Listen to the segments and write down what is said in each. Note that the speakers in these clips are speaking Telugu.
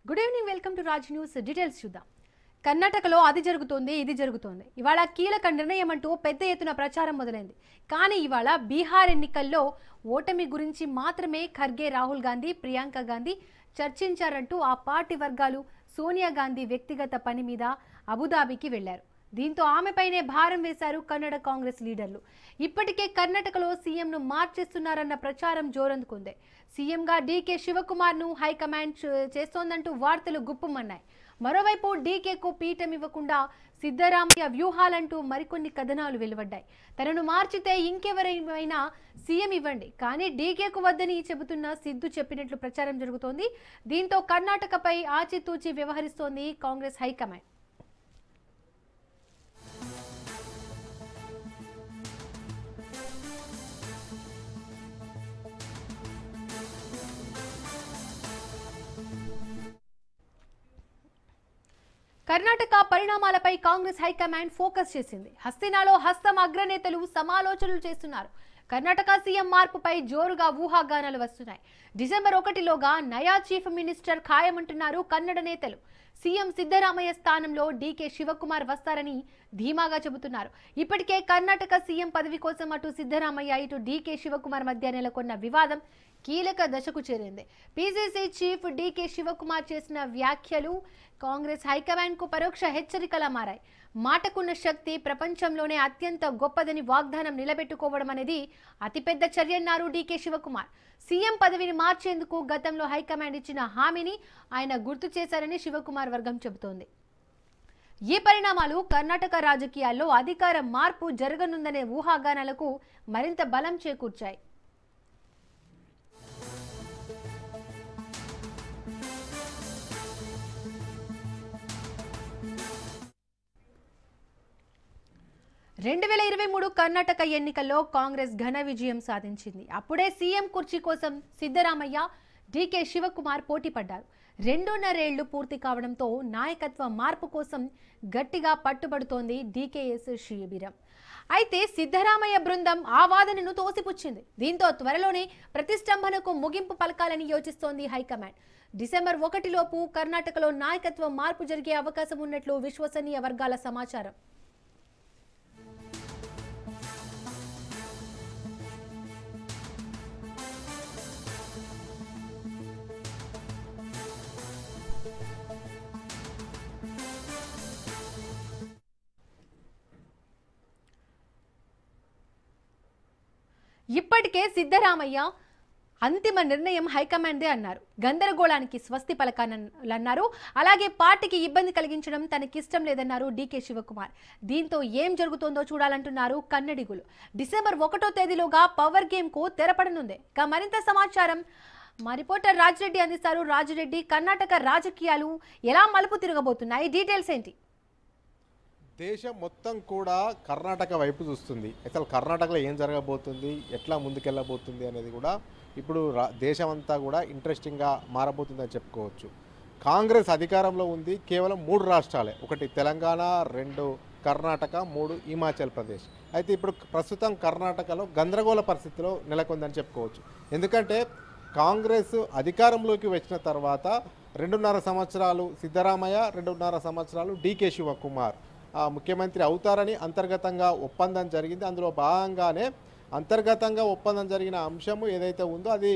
Good evening, welcome to Raj news. Details చూద్దాం. కర్ణాటకలో అది జరుగుతోంది, ఇది జరుగుతోంది. ఇవాళ కీలక నిర్ణయం అంటూ పెద్ద ఎత్తున ప్రచారం మొదలైంది. కానీ ఇవాళ బీహార్ ఎన్నికల్లో ఓటమి గురించి మాత్రమే ఖర్గే, రాహుల్ గాంధీ, ప్రియాంక గాంధీ చర్చించారంటూ ఆ పార్టీ వర్గాలు సోనియా గాంధీ వ్యక్తిగత పని మీద అబుదాబికి వెళ్లారు. దీంతో ఆమెపైనే భారం వేశారు కన్నడ కాంగ్రెస్ లీడర్లు. ఇప్పటికే కర్ణాటకలో సీఎంను మార్చేస్తున్నారన్న ప్రచారం జోరందుకుంది. సీఎంగా డీకే శివకుమార్ను హైకమాండ్ చేస్తోందంటూ వార్తలు గుప్పుమన్నాయి. మరోవైపు డీకేకు పీఠం ఇవ్వకుండా సిద్ధరామయ్య వ్యూహాలంటూ మరికొన్ని కథనాలు వెలువడ్డాయి. తనను మార్చితే ఇంకెవరైనా సీఎం ఇవ్వండి, కానీ డీకేకు వద్దని చెబుతున్న సిద్ధు చెప్పినట్లు ప్రచారం జరుగుతోంది. దీంతో కర్ణాటకపై ఆచితూచి వ్యవహరిస్తోంది కాంగ్రెస్ హైకమాండ్. కర్ణాటక పరిణామాలపై కాంగ్రెస్ హైకమాండ్ ఫోకస్ చేసింది. హస్తినాలో హస్తం అగ్రనేతలు సమాలోచనలు చేస్తున్నారు. కర్ణాటక సీఎం మార్పుపై జోరుగా ఊహాగానాలు వస్తున్నాయి. డిసెంబర్ 1లోగా నయా చీఫ్ మినిస్టర్ ఖాయమంటున్నారు కన్నడ నేతలు. సీఎం సిద్ధరామయ్య స్థానంలో డీకే శివకుమార్ వస్తారని ధీమాగా చెబుతున్నారు. ఇప్పటికే కర్ణాటక సీఎం పదవి కోసం అటు సిద్ధరామయ్య, ఇటు డీకే శివకుమార్ మధ్య నెలకొన్న వివాదం కీలక దశకు చేరింది. పీసీసీ చీఫ్ డీకే శివకుమార్ చేసిన వ్యాఖ్యలు కాంగ్రెస్ హైకమాండ్ కు పరోక్ష హెచ్చరికలా మారాయి. మాటకున్న శక్తి ప్రపంచంలోనే అత్యంత గొప్పదని వాగ్దానం నిలబెట్టుకోవడం అనేది అతిపెద్ద చర్యన్నారు డీకే శివకుమార్. సీఎం పదవిని మార్చేందుకు గతంలో హైకమాండ్ ఇచ్చిన హామీని ఆయన గుర్తు చేశారని శివకుమార్ వర్గం చెబుతోంది. ఈ పరిణామాలు కర్ణాటక రాజకీయాల్లో అధికార మార్పు జరగనుందనే ఊహాగానాలకు మరింత బలం చేకూర్చాయి. రెండు 2023 కర్ణాటక ఎన్నికల్లో కాంగ్రెస్ ఘన విజయం సాధించింది. అప్పుడే సీఎం కుర్చీ కోసం సిద్ధరామయ్య, డీకే శివకుమార్ పోటీ పడ్డారు. 2.5 ఏళ్లు పూర్తి కావడంతో నాయకత్వ మార్పు కోసం గట్టిగా పట్టుబడుతోంది డీకేఎస్ శిబిరం. అయితే సిద్ధరామయ్య బృందం ఆ వాదనను తోసిపుచ్చింది. దీంతో త్వరలోనే ప్రతిష్టంభనకు ముగింపు పలకాలని యోచిస్తోంది హైకమాండ్. డిసెంబర్ 1లోపు కర్ణాటకలో నాయకత్వ మార్పు జరిగే అవకాశం ఉన్నట్లు విశ్వసనీయ వర్గాల సమాచారం. ఇప్పటికే సిద్ధరామయ్య అంతిమ నిర్ణయం హైకమాండ్దే అన్నారు. గందరగోళానికి స్వస్తి పలకాలన్నారు. అలాగే పార్టీకి ఇబ్బంది కలిగించడం తనకిష్టం లేదన్నారు డీకే శివకుమార్. దీంతో ఏం జరుగుతోందో చూడాలంటున్నారు కన్నడిగులు. డిసెంబర్ 1వ తేదీలోగా పవర్ గేమ్ కు తెరపడనుంది. ఇక మరింత సమాచారం మా రిపోర్టర్ రాజిరెడ్డి అందిస్తారు. రాజిరెడ్డి, కర్ణాటక రాజకీయాలు ఎలా మలుపు తిరగబోతున్నాయి, డీటెయిల్స్ ఏంటి? దేశం మొత్తం కూడా కర్ణాటక వైపు చూస్తుంది. అసలు కర్ణాటకలో ఏం జరగబోతుంది, ఎట్లా ముందుకెళ్ళబోతుంది అనేది కూడా ఇప్పుడు దేశం అంతా కూడా ఇంట్రెస్టింగ్గా మారబోతుందని చెప్పుకోవచ్చు. కాంగ్రెస్ అధికారంలో ఉంది కేవలం 3 రాష్ట్రాలే. ఒకటి తెలంగాణ, 2 కర్ణాటక, 3 హిమాచల్ ప్రదేశ్. అయితే ఇప్పుడు ప్రస్తుతం కర్ణాటకలో గందరగోళ పరిస్థితిలో నెలకొందని చెప్పుకోవచ్చు. ఎందుకంటే కాంగ్రెస్ అధికారంలోకి వచ్చిన తర్వాత 2.5 సంవత్సరాలు సిద్ధరామయ్య, 2.5 సంవత్సరాలు డీకే శివకుమార్ ముఖ్యమంత్రి అవుతారని అంతర్గతంగా ఒప్పందం జరిగింది. అందులో భాగంగానే అంతర్గతంగా ఒప్పందం జరిగిన అంశము ఏదైతే ఉందో అది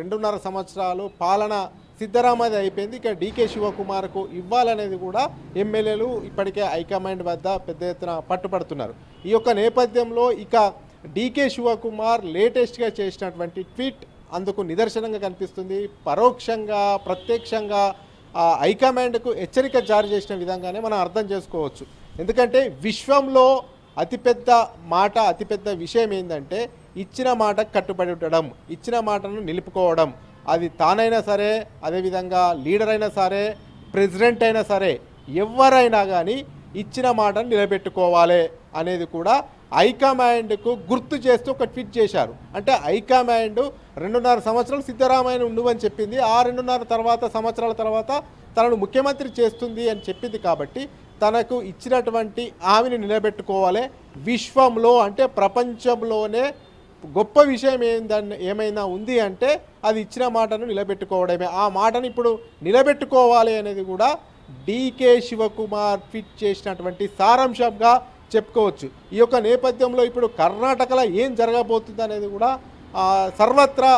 2.5 సంవత్సరాలు పాలన సిద్ధరామయ్య అయిపోయింది. ఇక డీకే శివకుమార్కు ఇవ్వాలనేది కూడా ఎమ్మెల్యేలు ఇప్పటికే హైకమాండ్ వద్ద పెద్ద ఎత్తున పట్టుపడుతున్నారు. ఈ యొక్క నేపథ్యంలో ఇక డీకే శివకుమార్ లేటెస్ట్గా చేసినటువంటి ట్వీట్ అందుకు నిదర్శనంగా కనిపిస్తుంది. పరోక్షంగా ప్రత్యక్షంగా హైకమాండ్కు హెచ్చరిక జారీ చేసిన విధంగానే మనం అర్థం చేసుకోవచ్చు. ఎందుకంటే విశ్వంలో అతిపెద్ద మాట, అతిపెద్ద విషయం ఏంటంటే ఇచ్చిన మాటకు కట్టుబడి ఉండడం, ఇచ్చిన మాటను నిలుపుకోవడం. అది తానైనా సరే, అదేవిధంగా లీడర్ అయినా సరే, ప్రెసిడెంట్ అయినా సరే, ఎవరైనా కానీ ఇచ్చిన మాటను నిలబెట్టుకోవాలి అనేది కూడా హైకమాండ్కు గుర్తు చేస్తూ ఒక ట్వీట్ చేశారు. అంటే హైకమాండ్ 2.5 సంవత్సరాలు సిద్ధరామయ్యను ఉండువని చెప్పింది. ఆ 2.5 సంవత్సరాల తర్వాత తనను ముఖ్యమంత్రి చేస్తుంది అని చెప్పింది. కాబట్టి తనకు ఇచ్చినటువంటి హామీని నిలబెట్టుకోవాలి. విశ్వంలో అంటే ప్రపంచంలోనే గొప్ప విషయం ఏమైనా ఉంది అంటే అది ఇచ్చిన మాటను నిలబెట్టుకోవడమే. ఆ మాటను ఇప్పుడు నిలబెట్టుకోవాలి అనేది కూడా డీకే శివకుమార్ ఫిట్ చేసినటువంటి సారాంశంగా చెప్పుకోవచ్చు. ఈ యొక్క నేపథ్యంలో ఇప్పుడు కర్ణాటకలో ఏం జరగబోతుంది అనేది కూడా సర్వత్రా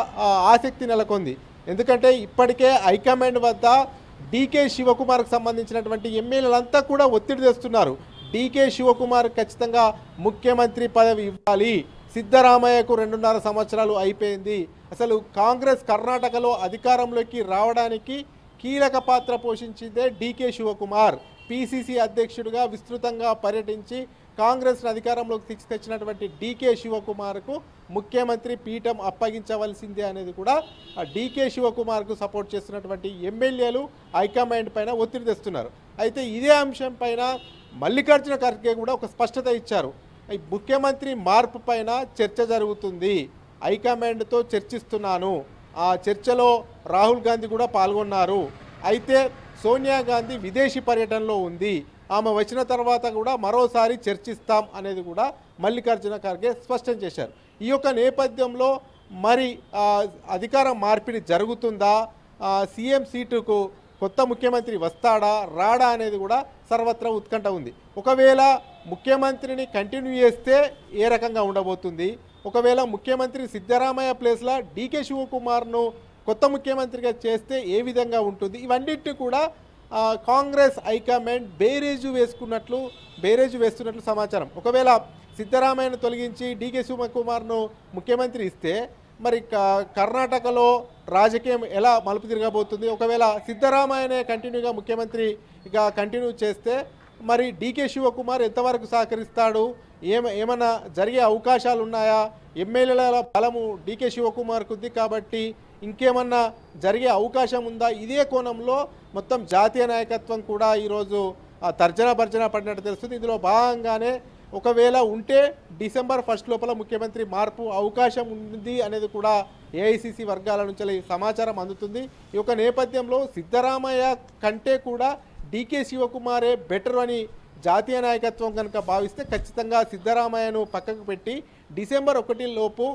ఆసక్తి నెలకొంది. ఎందుకంటే ఇప్పటికే హైకమాండ్ వద్ద డీకే శివకుమార్కు సంబంధించినటువంటి ఎమ్మెల్యేలంతా కూడా ఒత్తిడి తెస్తున్నారు. డీకే శివకుమార్ ఖచ్చితంగా ముఖ్యమంత్రి పదవి ఇవ్వాలి, సిద్ధరామయ్యకు 2.5 సంవత్సరాలు అయిపోయింది, అసలు కాంగ్రెస్ కర్ణాటకలో అధికారంలోకి రావడానికి కీలక పాత్ర పోషించిందే డీకే శివకుమార్. పిసిసి అధ్యక్షుడిగా విస్తృతంగా పర్యటించి కాంగ్రెస్ను అధికారంలోకి తీసుకొచ్చినటువంటి డీకే శివకుమార్కు ముఖ్యమంత్రి పీఠం అప్పగించవలసిందే అనేది కూడా డీకే శివకుమార్కు సపోర్ట్ చేస్తున్నటువంటి ఎమ్మెల్యేలు హైకమాండ్ పైన ఒత్తిడి తెస్తున్నారు. అయితే ఇదే అంశం పైన మల్లికార్జున ఖర్గే కూడా ఒక స్పష్టత ఇచ్చారు. ముఖ్యమంత్రి మార్పు పైన చర్చ జరుగుతుంది, హైకమాండ్తో చర్చిస్తున్నాను, ఆ చర్చలో రాహుల్ గాంధీ కూడా పాల్గొన్నారు. అయితే సోనియా గాంధీ విదేశీ పర్యటనలో ఉంది, ఆమె వచ్చిన తర్వాత కూడా మరోసారి చర్చిస్తాం అనేది కూడా మల్లికార్జున ఖర్గే స్పష్టం చేశారు. ఈ యొక్క నేపథ్యంలో మరి అధికారం మార్పిడి జరుగుతుందా, సీఎం సీటుకు కొత్త ముఖ్యమంత్రి వస్తాడా రాడా అనేది కూడా సర్వత్రా ఉత్కంఠ ఉంది. ఒకవేళ ముఖ్యమంత్రిని కంటిన్యూ చేస్తే ఏ రకంగా ఉండబోతుంది, ఒకవేళ ముఖ్యమంత్రి సిద్ధరామయ్య ప్లేస్లో డీకే శివకుమార్ను కొత్త ముఖ్యమంత్రిగా చేస్తే ఏ విధంగా ఉంటుంది, ఇవన్నిటిని కూడా కాంగ్రెస్ హైకమాండ్ బేరేజు వేస్తున్నట్లు సమాచారం. ఒకవేళ సిద్ధరామయ్యను తొలగించి డీకే శివకుమార్ను ముఖ్యమంత్రి ఇస్తే మరి కర్ణాటకలో రాజకీయం ఎలా మలుపు తిరగబోతుంది, ఒకవేళ సిద్ధరామయ్యనే కంటిన్యూగా ముఖ్యమంత్రిగా కంటిన్యూ చేస్తే మరి డీకే శివకుమార్ ఎంతవరకు సహకరిస్తాడు, ఏమన్నా జరిగే అవకాశాలు ఉన్నాయా, ఎమ్మెల్యేల బలము డీకే శివకుమార్కు ఉంది కాబట్టి ఇంకేమన్నా జరిగే అవకాశం ఉందా, ఇదే కోణంలో మొత్తం జాతీయ నాయకత్వం కూడా ఈరోజు తర్జన భర్జన పడినట్టు తెలుస్తుంది. ఇందులో భాగంగానే ఒకవేళ ఉంటే డిసెంబర్ 1 లోపల ముఖ్యమంత్రి మార్పు అవకాశం ఉంది అనేది కూడా ఏఐసిసి వర్గాల నుంచి సమాచారం అందుతుంది. ఈ యొక్క నేపథ్యంలో సిద్ధరామయ్య కంటే కూడా డీకే శివకుమారే బెటర్ అని జాతీయ నాయకత్వం కనుక భావిస్తే ఖచ్చితంగా సిద్ధరామయ్యను పక్కకు పెట్టి డిసెంబర్ 1 లోపు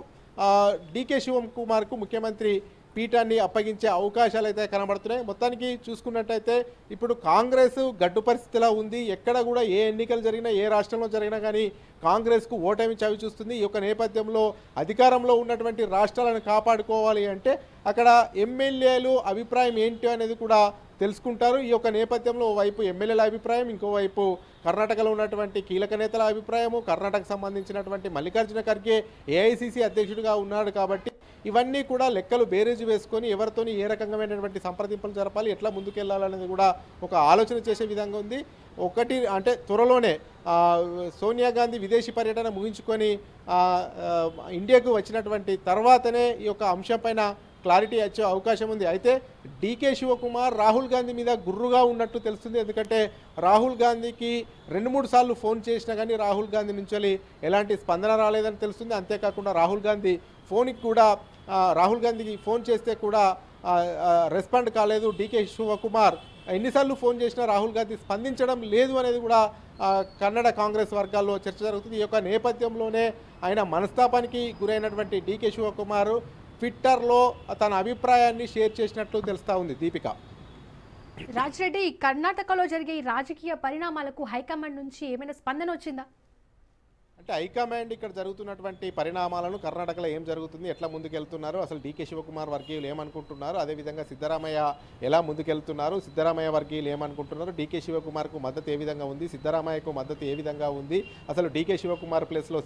డీకే శివకుమార్కు ముఖ్యమంత్రి పీఠాన్ని అప్పగించే అవకాశాలు అయితే కనబడుతున్నాయి. మొత్తానికి చూసుకున్నట్టయితే ఇప్పుడు కాంగ్రెస్ గడ్డు పరిస్థితిలా ఉంది. ఎక్కడ కూడా ఏ ఎన్నికలు జరిగినా, ఏ రాష్ట్రంలో జరిగినా కానీ కాంగ్రెస్కు ఓటమి చవి చూస్తుంది. ఈ యొక్క నేపథ్యంలో అధికారంలో ఉన్నటువంటి రాష్ట్రాలను కాపాడుకోవాలి అంటే అక్కడ ఎమ్మెల్యేలు అభిప్రాయం ఏంటి అనేది కూడా తెలుసుకుంటారు. ఈ యొక్క నేపథ్యంలో ఓవైపు ఎమ్మెల్యేల అభిప్రాయం, ఇంకోవైపు కర్ణాటకలో ఉన్నటువంటి కీలక నేతల అభిప్రాయము, కర్ణాటకకు సంబంధించినటువంటి మల్లికార్జున ఖర్గే ఏఐసిసి అధ్యక్షుడిగా ఉన్నాడు కాబట్టి ఇవన్నీ కూడా లెక్కలు బేరేజు వేసుకొని ఎవరితోని ఏ రకమైనటువంటి సంప్రదింపులు జరపాలి, ఎట్లా ముందుకెళ్లాలనేది కూడా ఒక ఆలోచన చేసే విధంగా ఉంది. ఒకటి అంటే త్వరలోనే సోనియా గాంధీ విదేశీ పర్యటన ముగించుకొని ఇండియాకు వచ్చినటువంటి తర్వాతనే ఈ యొక్క అంశం పైన క్లారిటీ వచ్చే అవకాశం ఉంది. అయితే డీకే శివకుమార్ రాహుల్ గాంధీ మీద గుర్రుగా ఉన్నట్టు తెలుస్తుంది. ఎందుకంటే రాహుల్ గాంధీకి 2-3 సార్లు ఫోన్ చేసినా కానీ రాహుల్ గాంధీ నుంచి ఎలాంటి స్పందన రాలేదని తెలుస్తుంది. అంతేకాకుండా రాహుల్ గాంధీకి ఫోన్ చేస్తే కూడా రెస్పాండ్ కాలేదు. డీకే శివకుమార్ ఎన్నిసార్లు ఫోన్ చేసినా రాహుల్ గాంధీ స్పందించడం లేదు అనేది కూడా కన్నడ కాంగ్రెస్ వర్గాల్లో చర్చ జరుగుతుంది. ఈ యొక్క నేపథ్యంలోనే ఆయన మనస్తాపానికి గురైనటువంటి డీకే శివకుమార్ ట్విట్టర్లో తన అభిప్రాయాన్ని షేర్ చేసినట్లు తెలుస్తా ఉంది. దీపిక, రాజిరెడ్డి, కర్ణాటకలో జరిగే ఈ రాజకీయ పరిణామాలకు హైకమాండ్ నుంచి ఏమైనా స్పందన వచ్చిందా? అంటే హైకమాండ్ ఇక్కడ జరుగుతున్నటువంటి పరిణామాలను, కర్ణాటకలో ఏం జరుగుతుంది, ఎట్లా ముందుకెళ్తున్నారు, అసలు డీకే శివకుమార్ వర్గీయులు ఏమనుకుంటున్నారు, అదేవిధంగా సిద్ధరామయ్య ఎలా ముందుకెళ్తున్నారు, సిద్ధరామయ్య వర్గీయులు ఏమనుకుంటున్నారు, డీకే శివకుమార్కు మద్దతు ఏ విధంగా ఉంది, సిద్ధరామయ్యకు మద్దతు ఏ విధంగా ఉంది, అసలు డీకే శివకుమార్ ప్లేస్లో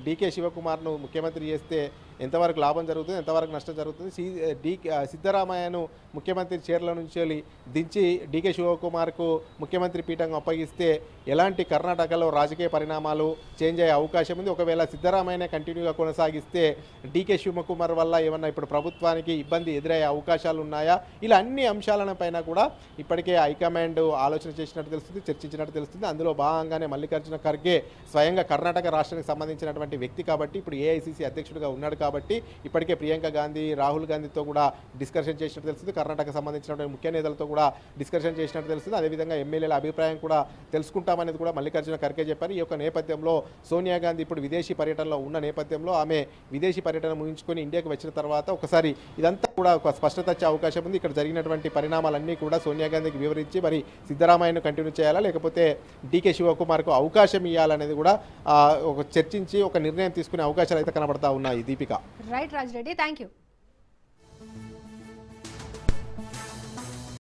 డీకే శివకుమార్ను ముఖ్యమంత్రి చేస్తే ఎంతవరకు లాభం జరుగుతుంది, ఎంతవరకు నష్టం జరుగుతుంది, సిద్ధరామయ్యను ముఖ్యమంత్రి చైర్ల నుంచి దించి డీకే శివకుమార్కు ముఖ్యమంత్రి పీఠంగా అప్పగిస్తే ఎలాంటి కర్ణాటకలో రాజకీయ పరిణామాలు చేంజ్ అయ్యే అవకాశం ఉంది. ఒకవేళ సిద్ధరామయ్యనే కంటిన్యూగా కొనసాగిస్తే డీకే శివకుమార్ వల్ల ఏమన్నా ఇప్పుడు ప్రభుత్వానికి ఇబ్బంది ఎదురయ్యే అవకాశాలు ఉన్నాయా, ఇలా అన్ని అంశాలపైన కూడా ఇప్పటికే హైకమాండ్ ఆలోచన చేసినట్టు తెలుస్తుంది, చర్చించినట్టు తెలుస్తుంది. అందులో భాగంగానే మల్లికార్జున ఖర్గే స్వయంగా కర్ణాటక రాష్ట్రానికి సంబంధించినటువంటి వ్యక్తి కాబట్టి ఇప్పుడు ఏఐసిసి అధ్యక్షుడిగా ఉన్నాడు కాబట్టి కాబట్టి ఇప్పటికే ప్రియాంక గాంధీ రాహుల్ గాంధీతో కూడా డిస్కషన్ చేసినట్టు తెలుస్తుంది. కర్ణాటక సంబంధించినటువంటి ముఖ్య నేతలతో కూడా డిస్కషన్ చేసినట్టు తెలుస్తుంది. అదేవిధంగా ఎమ్మెల్యేల అభిప్రాయం కూడా తెలుసుకుంటామనేది కూడా మల్లికార్జున ఖర్గే చెప్పారు. ఈ యొక్క నేపథ్యంలో సోనియా గాంధీ ఇప్పుడు విదేశీ పర్యటనలో ఉన్న నేపథ్యంలో ఆమె విదేశీ పర్యటన ముగించుకొని ఇండియాకి వచ్చిన తర్వాత ఒకసారి ఇదంతా కూడా ఒక స్పష్టత వచ్చే అవకాశం ఉంది. ఇక్కడ జరిగినటువంటి పరిణామాలన్నీ కూడా సోనియా గాంధీకి వివరించి మరి సిద్ధరామయ్యను కంటిన్యూ చేయాలా లేకపోతే డీకే శివకుమార్కు అవకాశం ఇవ్వాలనేది కూడా ఒక చర్చించి ఒక నిర్ణయం తీసుకునే అవకాశాలు అయితే కనబడతా ఉన్నాయి. Deepika. Right Raj Reddy, thank you.